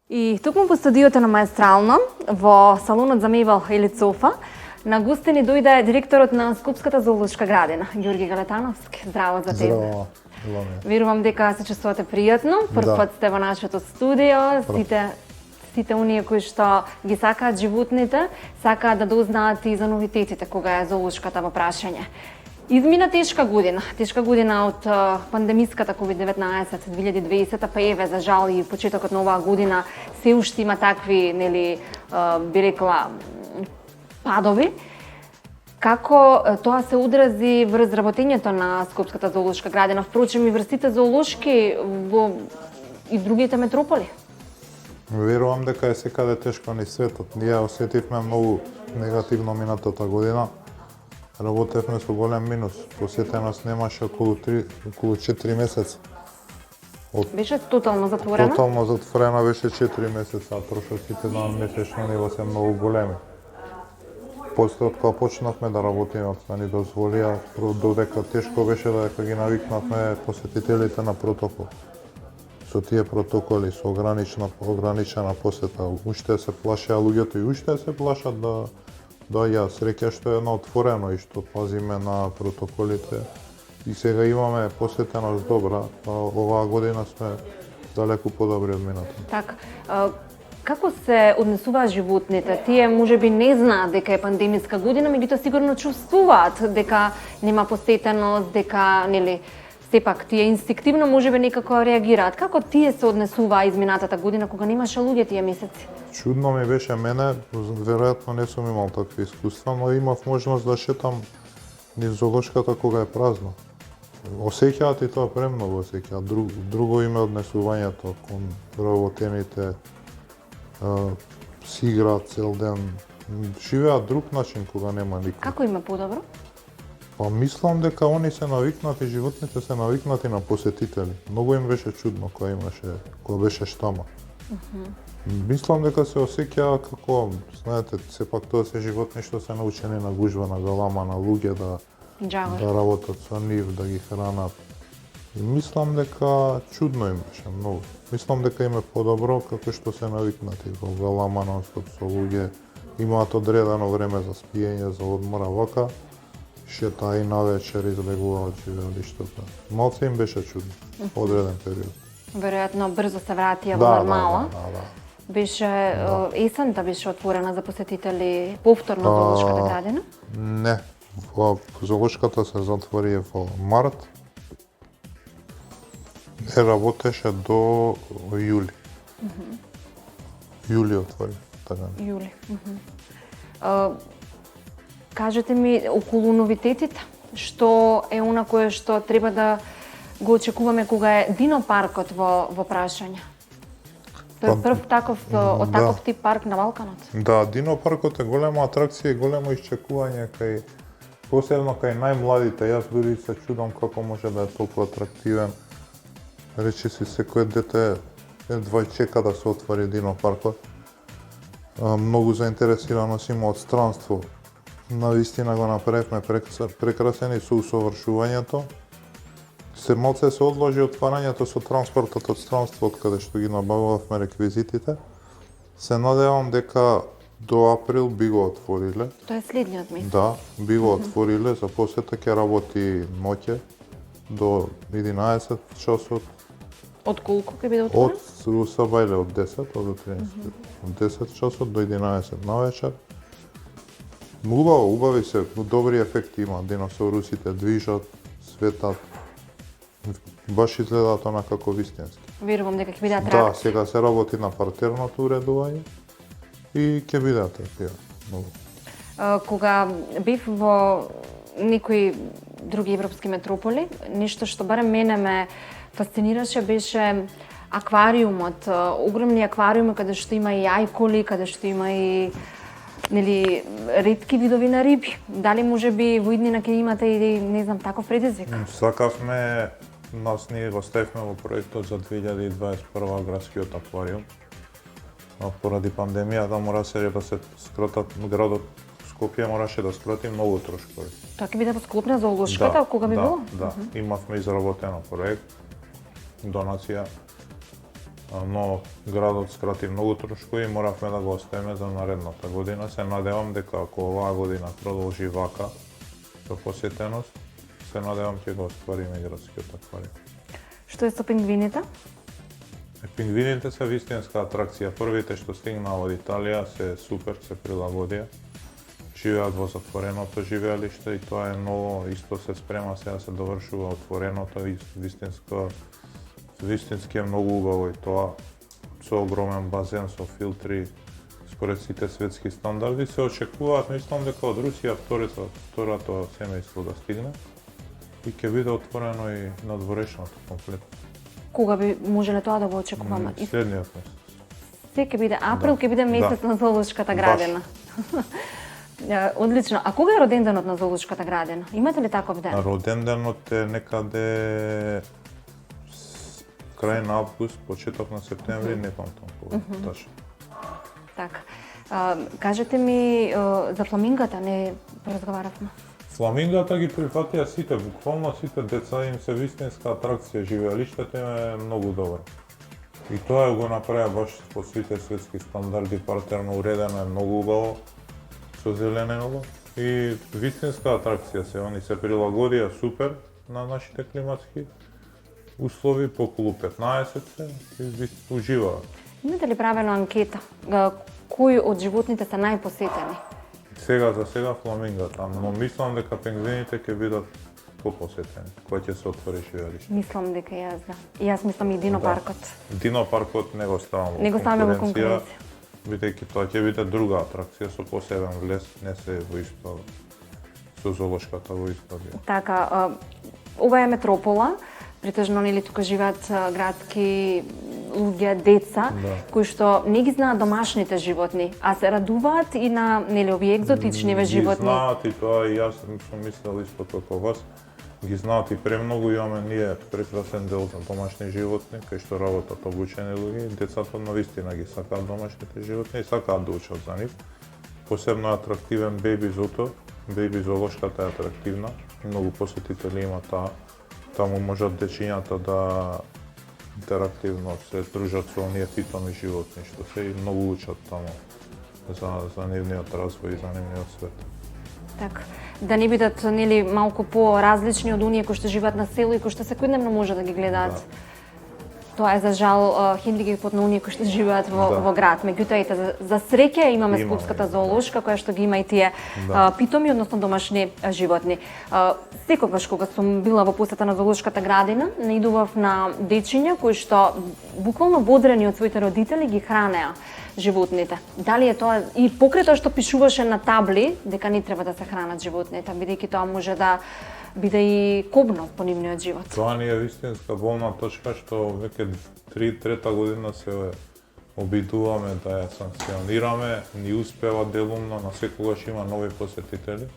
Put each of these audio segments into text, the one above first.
И токму по студиото на Маестрално, во салонот за мебел или софа, на гостини дојде директорот на Скопската зоолошка градина, Ѓорги Галетановски. Здраво за тебе. Здраво, Илона. Верувам дека се чувствувате пријатно. Прв пат сте во нашето студио. Сите оние кои што ги сакаат животните, сакаат да дознаат и за новитетите кога е зоолошката во прашање. Измина тешка година од пандемиската COVID-19 2020, па еве за жал и почетокот на оваа година се уште има такви, би рекла, падови. Како тоа се одрази врз работењето на Скопската зоолошка градина, впрочем и врз сите зоолошки во и другите метрополи? Верувам дека е секаде тешко низ светот. Ние осетивме многу негативно минатата година. Работевме со голем минус. Посетеност немаше околу 4 месеца. Беше тотално затворена? Тотално затворена беше 4 месеца, а трошоците на месечно ниво се многу големи. После од кога почнавме да работиме, да ни дозволија, додека тешко беше дека ги навикнавме посетителите на протокол. Со тие протоколи, со ограничена посета, уште се плашеа луѓето и уште се плашат да доаѓа. Среќа што е едно отворено и што пазиме на протоколите. И сега имаме посетеност добра, а оваа година сме далеку подобри од мината. Така. Како се однесуваат животните? Тие можеби не знаат дека е пандемиска година, меѓутоа сигурно чувствуваат дека нема посетеност, дека сепак тие инстинктивно можеби некако реагираат. Како тие се однесуваа изминатата година кога немаше луѓе тие месеци? Чудно ми беше мене, веројатно не сум имал такви искуства, но имав можност да шетам низ зоолошката кога е празно. Осеќаат и тоа премногу осеќаат. Друго име однесувањето кон работените, си играат цел ден, живеат друг начин кога нема никој. Како има подобро? Па мислам дека они се навикнати, животните се навикнати на посетители. Многу им беше чудно кога беше штама. Мислам дека се осеќаа како, знаете, сепак тоа се животни што се научени на гужва, на галама, на луѓе да работат со нив, да ги хранат. И мислам дека чудно им беше многу. Мислам дека им е подобро како што се навикнати во галама нонстоп со луѓе. Имаат одредено време за спиење, за одмора, вака шета и навечер излегуваат живеалиштата. Малце им беше чудно, одреден период. Веројатно брзо се вратија во нормала. Да. Беше есента беше отворена за посетители повторно зоолошката градина? Не, зоолошката се затвори во март. Не работеше до јули. Јули отвори, така. Јули. Кажете ми околу новитетите, што е она кое што треба да го очекуваме кога е Динопаркот во прашање? Тој е прв таков тип парк на Балканот. Да, Динопаркот е голема атракција и големо исчекување посебно кај најмладите. Јас дури се чудам како може да е толку атрактивен. Речи си секој дете едва чека да се отвори Динопаркот. Многу заинтересираност има од странство. Навистина го направивме прекрасен и со усовршувањето. Се малце се одложи отварањето со транспортот од странство, од каде што ги набавувавме реквизитите. Се надевам дека до април би го отвориле. Тоа е следниот месец. Да, би го отвориле, за посета ќе работи ноќе до 11 часот. Од колку ќе биде отворен? Од сабајле од 10 до 13. Од 10 часот до 11 навечер. Убави се, добри ефекти има, диносаурусите движат, светат. Баш изгледаат она како вистински. Верувам дека ќе биде атракција. Да, сега се работи на партерното уредување и ќе биде атракција. Кога бев во некои други европски метрополи, нешто што барем мене ме фасцинираше беше аквариумот, огромни аквариуми каде што има и ајколи, каде што има и ретки видови на риби. Дали можеби во иднина ќе имате и не знам таков предизвик? Сакавме, ние го ставивме во проектот за 2021 градскиот аквариум. Поради пандемијата мораше да се скратат, градот Скопје мораше да скрати многу трошкови. Тоа ќе биде во склоп на зоолошката, кога би било? Да, имавме изработено проект, донација. но градот скрати многу трошкови и моравме да го оставиме за наредната година. Се надевам дека ако оваа година продолжи вака со посетеност, се надевам ќе го оствариме градскиот аквариум. Што е со пингвините? Пингвините се вистинска атракција. Првите што стигнаа од Италија се супер, се прилагодија. Живеат во затвореното живеалиште и тоа е ново, исто се спрема сега се довршува отвореното и вистински е многу убаво и тоа со огромен базен, со филтри, според сите светски стандарди се очекуваат, мислам дека од Русија второто семејство да стигне и ќе биде отворено и надворешното комплетно. Кога би можеле тоа да го очекуваме? Следниот месец. Се ќе биде април, ќе биде месец на зоолошката градина. Одлично. А кога е роденденот на зоолошката градина? Имате ли таков ден? Роденденот е некаде крај на август, почеток на септември, не памтам кога тачно. Така. Кажете ми за фламингата, не поразговаравме. Фламингата ги прифатија сите, буквално сите деца, им се вистинска атракција, живеалиштето им е многу добро. И тоа го направија баш по сите светски стандарди, партерно уредено е многу убаво, со зеленено и вистинска атракција се, они се прилагодија супер на нашите климатски услови, по околу 15 се и уживаат. Имате ли правено анкета? Кои од животните се најпосетени? За сега фламингата, но мислам дека пингвините ќе бидат попосетени, кога ќе се отвори живеалиште. Мислам дека јас да. И јас мислам и динопаркот. Динопаркот не го ставам во конкуренција, бидејќи тоа ќе биде друга атракција со посебен влез, не се во исто со зоолошката во исто. Така, ова е метропола, притежно нели тука живеат градски луѓе, деца, кои што не ги знаат домашните животни, а се радуваат и на нели овие екзотичниве животни. Ги знаат и тоа и јас сум мислел исто како вас. Ги знаат и премногу, имаме ние прекрасен дел за домашни животни, кај што работат обучени луѓе, децата навистина ги сакаат домашните животни и сакаат да учат за нив. Посебно е атрактивен бејби зото, бејби зоолошката е атрактивна, многу посетители има таа. Таму можат дечињата да интерактивно се дружат со оние питоми животни, што се и многу учат таму за нивниот развој и за нивниот свет. Така, да не бидат нели малку по-различни од оние кои што живеат на село и кои што секојдневно може да ги гледаат. Да. Тоа е за жал хендикепот на оние кои што живеат во град. Меѓутоа ете за среќа имаме Скопската зоолошка која што ги има и тие питоми, односно домашни животни. Секогаш кога сум била во посета на зоолошката градина, наидував на дечиња кои што буквално бодрени од своите родители ги хранеа животните. Дали е тоа и покрај тоа што пишуваше на табли дека не треба да се хранат животните, бидејќи тоа може да биде и кобно по нивниот живот. Тоа ни е вистинска болна точка што веќе трета година се обидуваме да ја санкционираме, ни успева делумно, на секогаш има нови посетители,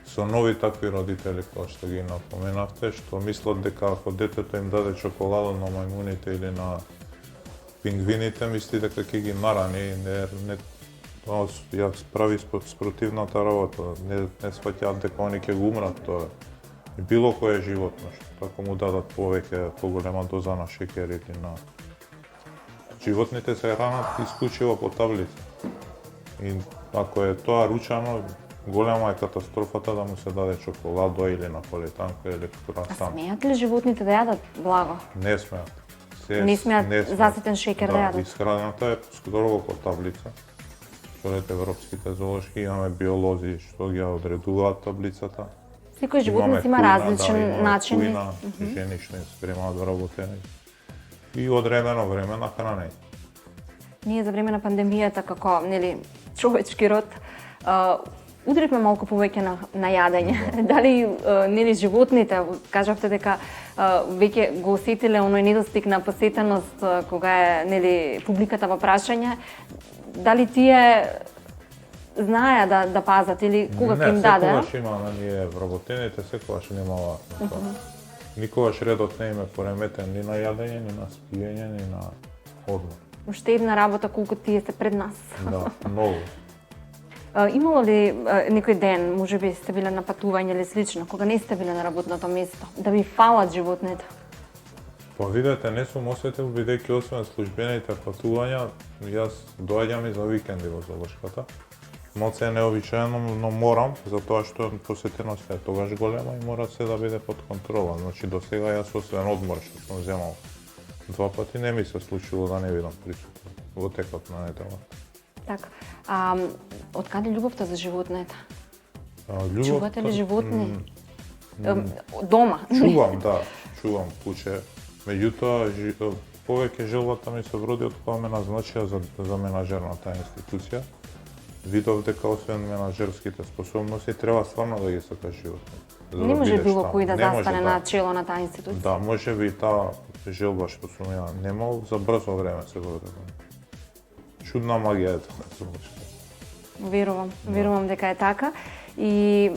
со нови такви родители кои што ги напоменавте, што мислат дека ако детето им даде чоколада на мајмуните или на пингвините, мисли дека ќе ги нарани, тоа ја прави спротивната работа, не сваќаат дека они ќе го умрат тоа. И било кое животно, што ако му дадат поголема доза на шекер или на... Животните се хранат исклучиво по таблица. И ако е тоа ручано, голема е катастрофата да му се даде чоколадо или наполетанка или круасан. А смеат ли животните да јадат благо? Не смеат. Не смеат заситен шекер да јадат? Да, исхраната е строго по таблица. Според европските зоолошки имаме биолози што ги одредуваат таблицата. Секој животни има различен начин. Кујна, жени што им спремаат вработени. И одредено време на хранење. Ние за време на пандемијата како нели човечки род удревме малку повеќе на јадење. Дали нели животните, кажавте дека веќе го осетиле оној недостиг на посетеност кога е нели публиката во прашање, дали тие знаеа да пазат или кога ќе им даде? Не, секогаш имаме ние вработените, секогаш немава тоа. Никогаш редот не им е пореметен ни на јадење, ни на спиење, ни на одмор. Уште една работа колку тие се пред нас. Да, многу. Имало ли некој ден, можеби сте биле на патување или слично, кога не сте биле на работното место, да ви фалат животните? Па видете, не сум осетил, бидејќи освен службените патувања, јас доаѓам и за викенди во зоолошката. Малце е необичаено, но морам, затоа што посетеноста е тогаш голема и мора се да биде под контрола. Значи, до сега јас освен одмор што сум земал 2 пати, не ми се случило да не бидам присутен во текот на неделата. Така. Од каде љубовта за животните? Чувате ли Љубовта- животни? Дома? Чувам, да, чувам куче. Меѓутоа, повеќе желбата ми се вроди од кога ме назначија за менаџер на таа институција. Видов дека освен менаџерските способности, треба стварно да ги сакаш животни. Не може било кој да застане на чело на таа институција. Да, може би таа желба што сум ја немал, за брзо време се го вребам. Чудна магија е тоа. Верувам дека е така. И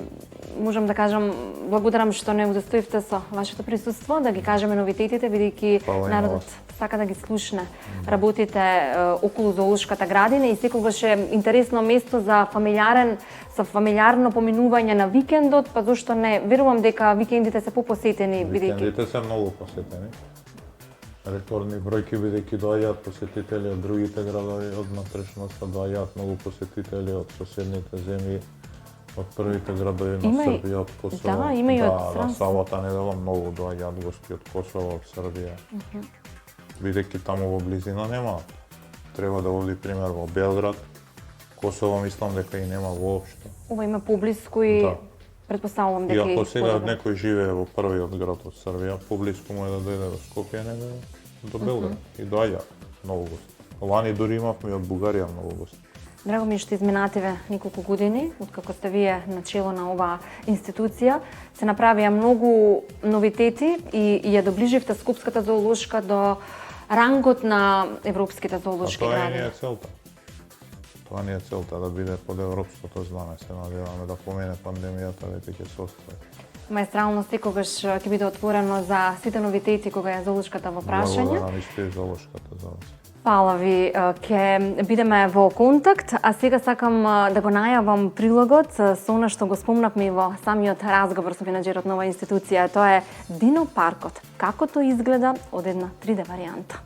можам да кажам, благодарам што не удостоивте со вашето присуство, да ги кажеме новитетите, бидејќи народот сака да ги слушне. Работите околу зоолошката градина и секогаш е интересно место за фамилиарно поминување на викендот, па зошто не? Верувам дека викендите се попосетени, бидејќи Викендите се многу посетени. Рекордни бројки, бидејќи доаѓаат посетители од другите градови, од натрешноста доаѓаат многу посетители од соседните земји, од првите градови на Србија, од Косово. Да, има и од на странство. сабота недела многу доаѓаат гости од Косово, од Србија. Бидејќи таму во близина нема. Треба да оди пример во Белград. Косово мислам дека и нема воопшто. ова има поблиску и Да. претпоставувам И дека ако сега подобро. некој живее во првиот град од Србија, поблиску му е да дојде во Скопје него до Белград. И доаѓа многу гости. Лани дури имавме и од Бугарија многу гости. Драго ми е што изминативе неколку години, откако сте вие на чело на оваа институција, се направија многу новитети и ја доближивте Скопската зоолошка до рангот на европските зоолошки Тоа ни градини. е целта. Тоа ни е целта, да биде под европското знаме. Се надеваме да помене пандемијата, дека ќе се остави. Маестрално секогаш ќе биде отворено за сите новитети кога е зоолошката во прашање. Благодарам исто и зоолошката за вас. Фала ви, ќе бидеме во контакт, а сега сакам да го најавам прилогот со она што го спомнавме и во самиот разговор со менаџерот на оваа институција. Тоа е Дино паркот, како тоа изгледа од една 3D варијанта.